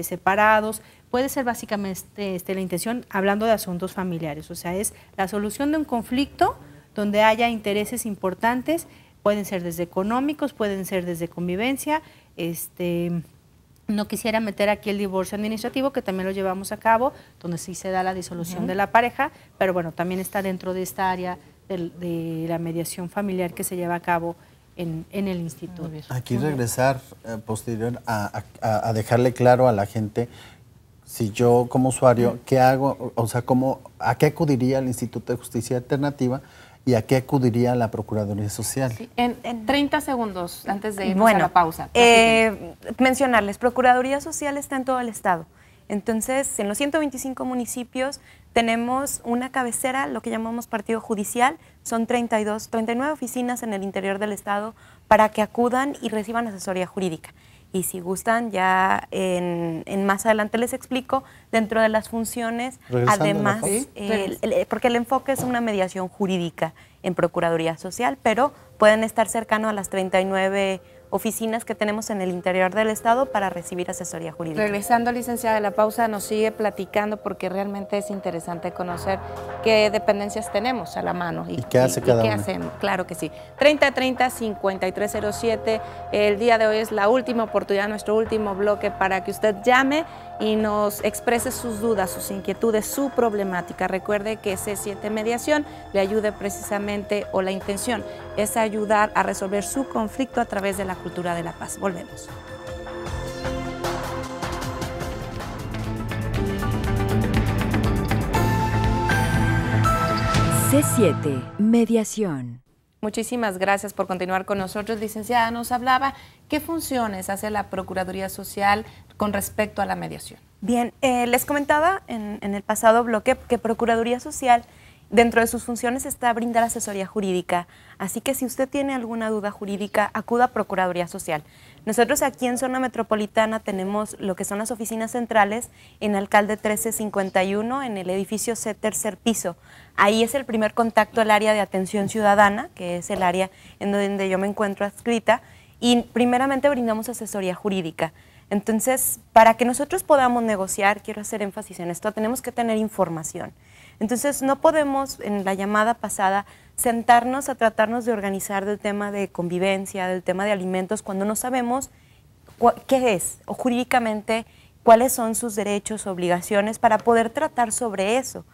separados. Puede ser básicamente la intención, hablando de asuntos familiares, o sea, es la solución de un conflicto donde haya intereses importantes, pueden ser desde económicos, pueden ser desde convivencia. No quisiera meter aquí el divorcio administrativo, que también lo llevamos a cabo, donde sí se da la disolución de la pareja, pero bueno, también está dentro de esta área de la mediación familiar que se lleva a cabo en el instituto. Aquí regresar posterior a dejarle claro a la gente, si yo como usuario, ¿qué hago? O sea, ¿a qué acudiría al Instituto de Justicia Alternativa y a qué acudiría la Procuraduría Social? Sí, en 30 segundos, antes de irnos a la pausa. Mencionarles, Procuraduría Social está en todo el estado. Entonces, en los 125 municipios tenemos una cabecera, lo que llamamos partido judicial, son 39 oficinas en el interior del estado para que acudan y reciban asesoría jurídica. Y si gustan, ya en más adelante les explico, dentro de las funciones, además, porque el enfoque es una mediación jurídica en Procuraduría Social, pero pueden estar cercanos a las 39 oficinas que tenemos en el interior del estado para recibir asesoría jurídica. Regresando, licenciada, de la pausa, nos sigue platicando porque realmente es interesante conocer qué dependencias tenemos a la mano. ¿Y qué hace cada una? Hacemos? Claro que sí. 3030-5307. El día de hoy es la última oportunidad, nuestro último bloque para que usted llame y nos exprese sus dudas, sus inquietudes, su problemática. Recuerde que C7 Mediación le ayude precisamente, o la intención es ayudar a resolver su conflicto a través de la cultura de la paz. Volvemos. C7 Mediación. Muchísimas gracias por continuar con nosotros. Licenciada, nos hablaba qué funciones hace la Procuraduría Social con respecto a la mediación. Bien, les comentaba en el pasado bloque que Procuraduría Social, dentro de sus funciones está brindar asesoría jurídica, así que si usted tiene alguna duda jurídica, acuda a Procuraduría Social. Nosotros aquí en Zona Metropolitana tenemos lo que son las oficinas centrales en Alcalde 1351, en el edificio C, tercer piso. Ahí es el primer contacto al área de atención ciudadana, que es el área en donde yo me encuentro adscrita, y primeramente brindamos asesoría jurídica. Entonces, para que nosotros podamos negociar, quiero hacer énfasis en esto, tenemos que tener información. Entonces, no podemos, en la llamada pasada, sentarnos a tratarnos de organizar del tema de convivencia, del tema de alimentos, cuando no sabemos qué es, o jurídicamente, cuáles son sus derechos, obligaciones, para poder tratar sobre eso.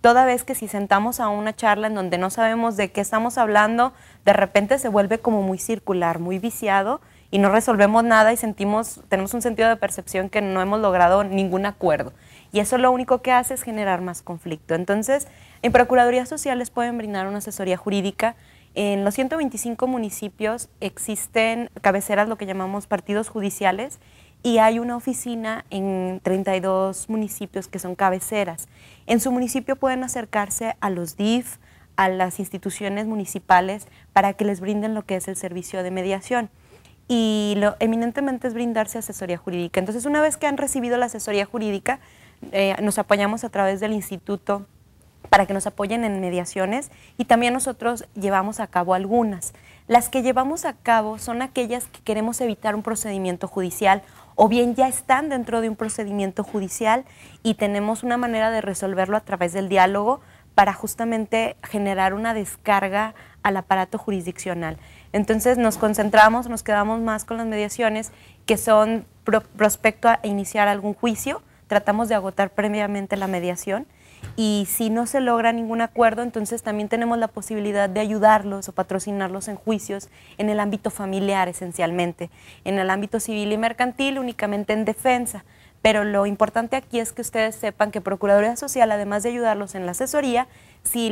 Toda vez que si sentamos a una charla en donde no sabemos de qué estamos hablando, de repente se vuelve como muy circular, muy viciado, y no resolvemos nada y tenemos un sentido de percepción que no hemos logrado ningún acuerdo. Y eso lo único que hace es generar más conflicto. Entonces, en Procuradurías Sociales pueden brindar una asesoría jurídica. En los 125 municipios existen cabeceras, lo que llamamos partidos judiciales, y hay una oficina en 32 municipios que son cabeceras. En su municipio pueden acercarse a los DIF, a las instituciones municipales, para que les brinden lo que es el servicio de mediación. Y lo eminentemente es brindarse asesoría jurídica. Entonces, una vez que han recibido la asesoría jurídica, nos apoyamos a través del instituto para que nos apoyen en mediaciones, y también nosotros llevamos a cabo algunas. Las que llevamos a cabo son aquellas que queremos evitar un procedimiento judicial, o bien ya están dentro de un procedimiento judicial y tenemos una manera de resolverlo a través del diálogo para justamente generar una descarga al aparato jurisdiccional. Entonces nos concentramos, nos quedamos más con las mediaciones que son prospecto a iniciar algún juicio. Tratamos de agotar previamente la mediación, y si no se logra ningún acuerdo, entonces también tenemos la posibilidad de ayudarlos o patrocinarlos en juicios en el ámbito familiar esencialmente, en el ámbito civil y mercantil únicamente en defensa. Pero lo importante aquí es que ustedes sepan que Procuraduría Social, además de ayudarlos en la asesoría, si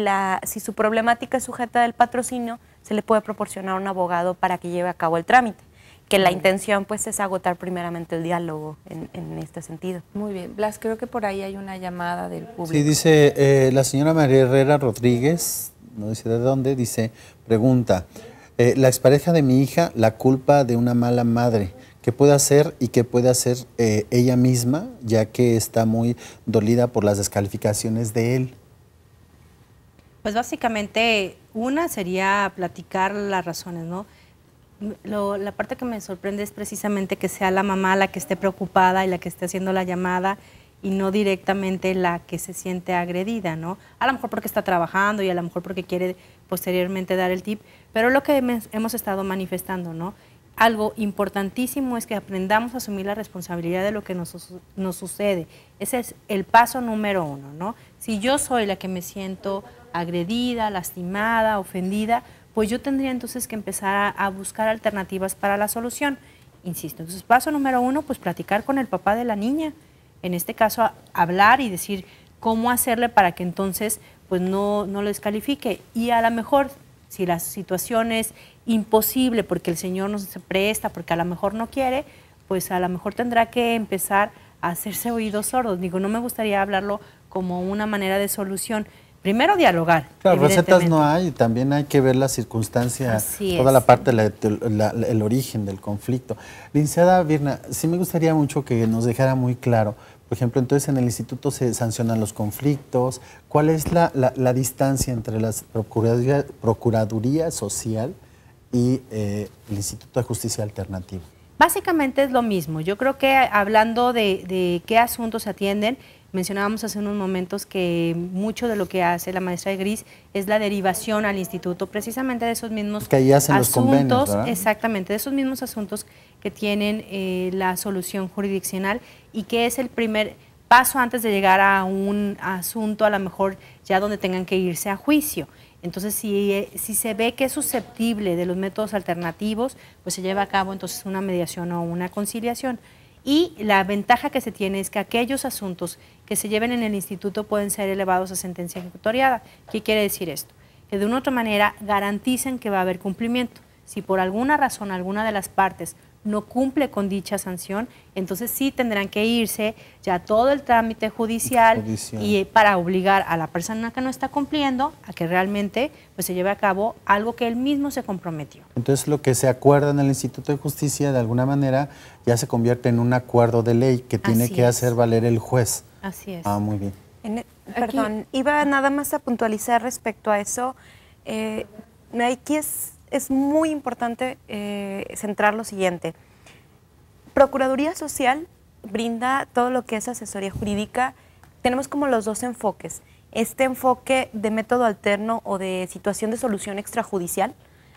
su problemática es sujeta del patrocinio, se le puede proporcionar un abogado para que lleve a cabo el trámite, que la intención pues es agotar primeramente el diálogo en este sentido. Muy bien. Blas, creo que por ahí hay una llamada del público. Sí, dice la señora María Herrera Rodríguez, no dice de dónde, dice, pregunta, la expareja de mi hija, la culpa de una mala madre, ¿qué puede hacer y qué puede hacer ella misma, ya que está muy dolida por las descalificaciones de él? Pues básicamente una sería platicar las razones, ¿no? La parte que me sorprende es precisamente que sea la mamá la que esté preocupada y la que esté haciendo la llamada, y no directamente la que se siente agredida, ¿no? A lo mejor porque está trabajando y a lo mejor porque quiere posteriormente dar el tip, pero lo que hemos estado manifestando, ¿no? Algo importantísimo es que aprendamos a asumir la responsabilidad de lo que nos sucede. Ese es el paso número 1, ¿no? Si yo soy la que me siento agredida, lastimada, ofendida, pues yo tendría entonces que empezar a buscar alternativas para la solución. Insisto, entonces paso número 1, pues platicar con el papá de la niña, en este caso hablar y decir cómo hacerle para que entonces pues no lo descalifique. Y a lo mejor, si la situación es imposible porque el señor no se presta, porque a lo mejor no quiere, pues a lo mejor tendrá que empezar a hacerse oídos sordos. Digo, no me gustaría hablarlo como una manera de solución. Primero dialogar. Claro, recetas no hay, también hay que ver las circunstancias, toda la parte, el origen del conflicto. Licenciada Virna, sí me gustaría mucho que nos dejara muy claro, por ejemplo, entonces en el instituto se sancionan los conflictos, ¿cuál es la distancia entre la Procuraduría Social y el Instituto de Justicia Alternativa? Básicamente es lo mismo. Yo creo que hablando de qué asuntos se atienden, mencionábamos hace unos momentos que mucho de lo que hace la maestra de Gris es la derivación al instituto, precisamente de esos mismos que ahí hacen asuntos, los convenios, ¿verdad? Exactamente, de esos mismos asuntos que tienen la solución jurisdiccional, y que es el primer paso antes de llegar a un asunto a lo mejor ya donde tengan que irse a juicio. Entonces, si se ve que es susceptible de los métodos alternativos, pues se lleva a cabo entonces una mediación o una conciliación. Y la ventaja que se tiene es que aquellos asuntos que se lleven en el instituto pueden ser elevados a sentencia ejecutoriada. ¿Qué quiere decir esto? Que de una u otra manera garantizan que va a haber cumplimiento. Si por alguna razón alguna de las partes no cumple con dicha sanción, entonces sí tendrán que irse ya todo el trámite judicial. Y para obligar a la persona que no está cumpliendo a que realmente pues, se lleve a cabo algo que él mismo se comprometió. Entonces lo que se acuerda en el Instituto de Justicia de alguna manera ya se convierte en un acuerdo de ley que tiene que hacer valer el juez. Así es. Ah, muy bien. Perdón, iba nada más a puntualizar respecto a eso. Aquí es muy importante centrar lo siguiente. Procuraduría Social brinda todo lo que es asesoría jurídica. Tenemos como los dos enfoques. Este enfoque de método alterno o de situación de solución extrajudicial,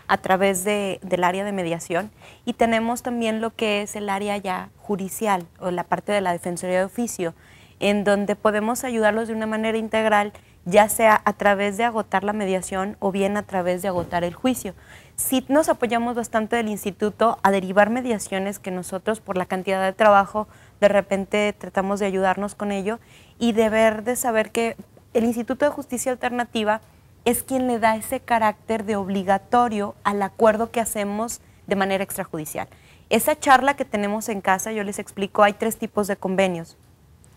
a través del área de mediación, y tenemos también lo que es el área ya judicial o la parte de la Defensoría de Oficio, en donde podemos ayudarlos de una manera integral, ya sea a través de agotar la mediación o bien a través de agotar el juicio. Sí nos apoyamos bastante del instituto a derivar mediaciones que nosotros, por la cantidad de trabajo, de repente tratamos de ayudarnos con ello, y de saber que el Instituto de Justicia Alternativa es quien le da ese carácter de obligatorio al acuerdo que hacemos de manera extrajudicial. Esa charla que tenemos en casa, yo les explico, hay 3 tipos de convenios.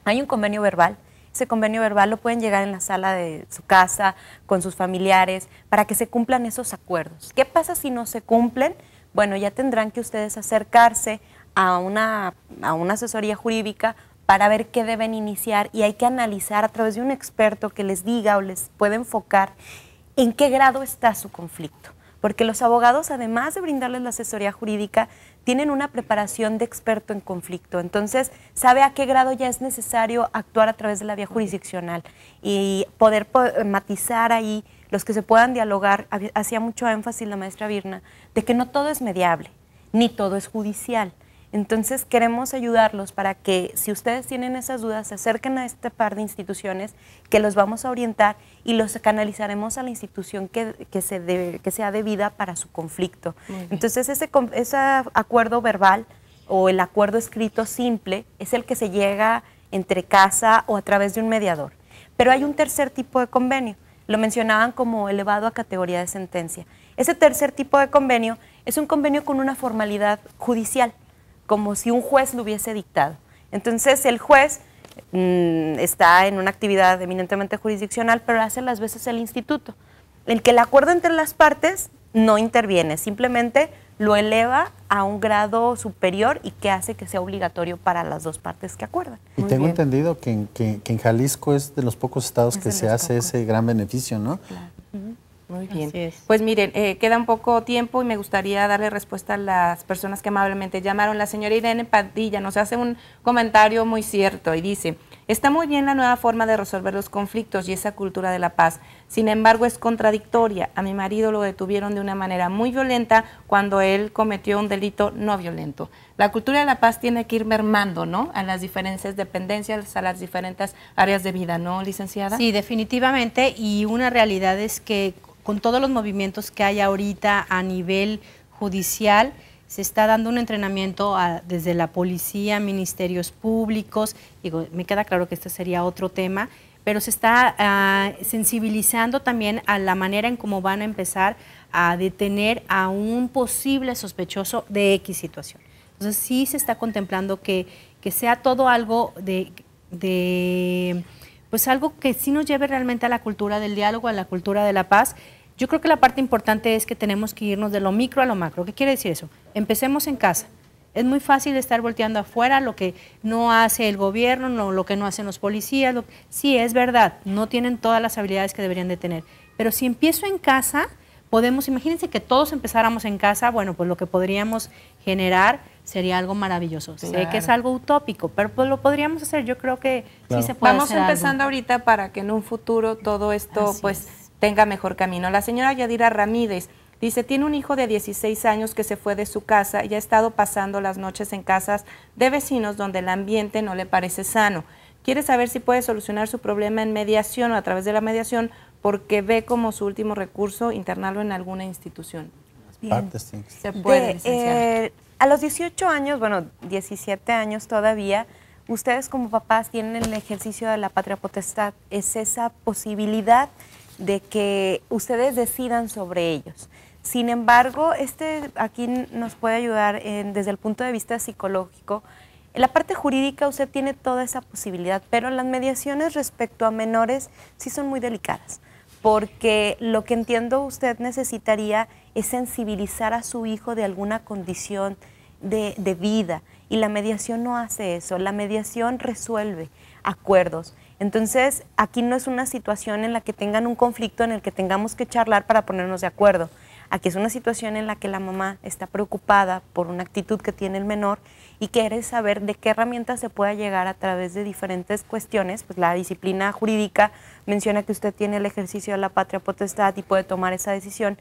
Hay un convenio verbal. Ese convenio verbal lo pueden llegar en la sala de su casa, con sus familiares, para que se cumplan esos acuerdos. ¿Qué pasa si no se cumplen? Bueno, ya tendrán que ustedes acercarse a una asesoría jurídica para ver qué deben iniciar, y hay que analizar a través de un experto que les diga o les pueda enfocar en qué grado está su conflicto. Porque los abogados, además de brindarles la asesoría jurídica, tienen una preparación de experto en conflicto. Entonces, sabe a qué grado ya es necesario actuar a través de la vía jurisdiccional y poder matizar ahí los que se puedan dialogar. Hacía mucho énfasis la maestra Virna de que no todo es mediable, ni todo es judicial. Entonces queremos ayudarlos para que, si ustedes tienen esas dudas, se acerquen a este par de instituciones que los vamos a orientar y los canalizaremos a la institución que sea debida para su conflicto. Entonces ese acuerdo verbal o el acuerdo escrito simple es el que se llega entre casa o a través de un mediador. Pero hay un tercer tipo de convenio, lo mencionaban como elevado a categoría de sentencia. Ese tercer tipo de convenio es un convenio con una formalidad judicial, como si un juez lo hubiese dictado. Entonces el juez está en una actividad eminentemente jurisdiccional, pero hace las veces el instituto. El que el acuerdo entre las partes no interviene, simplemente lo eleva a un grado superior y que hace que sea obligatorio para las 2 partes que acuerdan. Y tengo entendido que en Jalisco es de los pocos estados que se hace ese gran beneficio, ¿no? Claro. Muy bien. Pues miren, queda un poco tiempo y me gustaría darle respuesta a las personas que amablemente llamaron. La señora Irene Padilla nos hace un comentario muy cierto y dice: está muy bien la nueva forma de resolver los conflictos y esa cultura de la paz. Sin embargo, es contradictoria. A mi marido lo detuvieron de una manera muy violenta cuando él cometió un delito no violento. La cultura de la paz tiene que ir mermando, ¿no?, a las diferentes dependencias, a las diferentes áreas de vida, ¿no, licenciada? Sí, definitivamente, y una realidad es que con todos los movimientos que hay ahorita a nivel judicial, se está dando un entrenamiento desde la policía, ministerios públicos. Digo, me queda claro que este sería otro tema, pero se está sensibilizando también a la manera en cómo van a empezar a detener a un posible sospechoso de X situación. Entonces sí se está contemplando que sea todo algo pues algo que sí nos lleve realmente a la cultura del diálogo, a la cultura de la paz. Yo creo que la parte importante es que tenemos que irnos de lo micro a lo macro. ¿Qué quiere decir eso? Empecemos en casa. Es muy fácil estar volteando afuera lo que no hace el gobierno, lo que no hacen los policías. Sí, es verdad, no tienen todas las habilidades que deberían de tener. Pero si empiezo en casa, imagínense que todos empezáramos en casa, bueno, pues lo que podríamos generar sería algo maravilloso. Claro. Sé que es algo utópico, pero pues lo podríamos hacer. Yo creo que sí se puede hacer. Vamos empezando ahorita para que en un futuro todo esto tenga mejor camino. La señora Yadira Ramírez dice: tiene un hijo de 16 años que se fue de su casa y ha estado pasando las noches en casas de vecinos donde el ambiente no le parece sano. Quiere saber si puede solucionar su problema en mediación o a través de la mediación, porque ve como su último recurso internarlo en alguna institución. Se puede, licenciada. A los 18 años, bueno, 17 años todavía, ustedes como papás tienen el ejercicio de la patria potestad. Es esa posibilidad de que ustedes decidan sobre ellos. Sin embargo, aquí nos puede ayudar desde el punto de vista psicológico. En la parte jurídica usted tiene toda esa posibilidad, pero las mediaciones respecto a menores sí son muy delicadas, porque lo que entiendo usted necesitaría es sensibilizar a su hijo de alguna condición de vida, y la mediación no hace eso. La mediación resuelve acuerdos. Entonces, aquí no es una situación en la que tengan un conflicto en el que tengamos que charlar para ponernos de acuerdo. Aquí es una situación en la que la mamá está preocupada por una actitud que tiene el menor y quiere saber de qué herramientas se pueda llegar a través de diferentes cuestiones. Pues la disciplina jurídica menciona que usted tiene el ejercicio de la patria potestad y puede tomar esa decisión,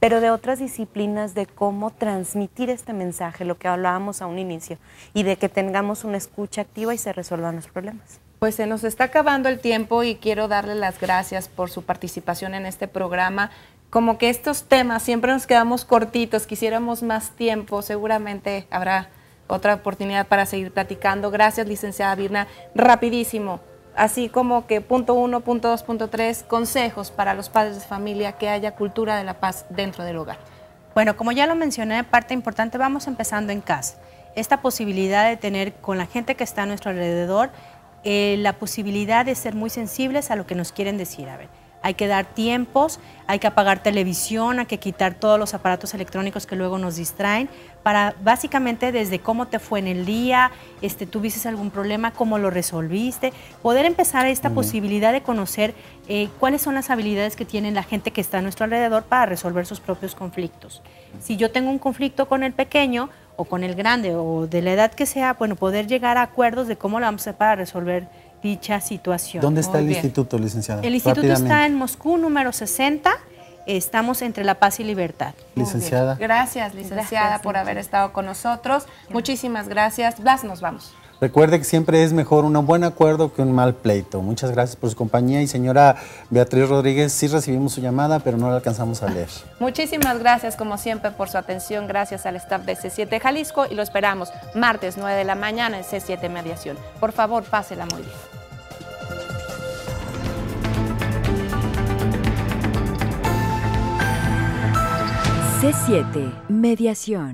pero de otras disciplinas de cómo transmitir este mensaje, lo que hablábamos a un inicio, y de que tengamos una escucha activa y se resuelvan los problemas. Pues se nos está acabando el tiempo y quiero darle las gracias por su participación en este programa. Como que estos temas siempre nos quedamos cortitos, quisiéramos más tiempo, seguramente habrá otra oportunidad para seguir platicando. Gracias, licenciada Virna. Rapidísimo, así como que punto 1, punto 2, punto 3, consejos para los padres de familia, que haya cultura de la paz dentro del hogar. Bueno, como ya lo mencioné, parte importante, vamos empezando en casa. Esta posibilidad de tener con la gente que está a nuestro alrededor, la posibilidad de ser muy sensibles a lo que nos quieren decir. A ver, hay que dar tiempos, hay que apagar televisión, hay que quitar todos los aparatos electrónicos que luego nos distraen, para básicamente desde cómo te fue en el día, tuviste algún problema, cómo lo resolviste, poder empezar esta posibilidad de conocer cuáles son las habilidades que tiene la gente que está a nuestro alrededor para resolver sus propios conflictos. Si yo tengo un conflicto con el pequeño, o con el grande, o de la edad que sea, bueno, poder llegar a acuerdos de cómo lo vamos a hacer para resolver dicha situación. ¿Dónde está el bien. instituto, licenciada? El instituto está en Moscú, número 60, estamos entre La Paz y Libertad. Licenciada. Gracias, licenciada, Gracias, por haber estado con nosotros. Muchísimas gracias. Blas, nos vamos. Recuerde que siempre es mejor un buen acuerdo que un mal pleito. Muchas gracias por su compañía. Y señora Beatriz Rodríguez, sí recibimos su llamada, pero no la alcanzamos a leer. Muchísimas gracias, como siempre, por su atención. Gracias al staff de C7 Jalisco y lo esperamos martes 9 de la mañana en C7 Mediación. Por favor, pásela muy bien. C7 Mediación.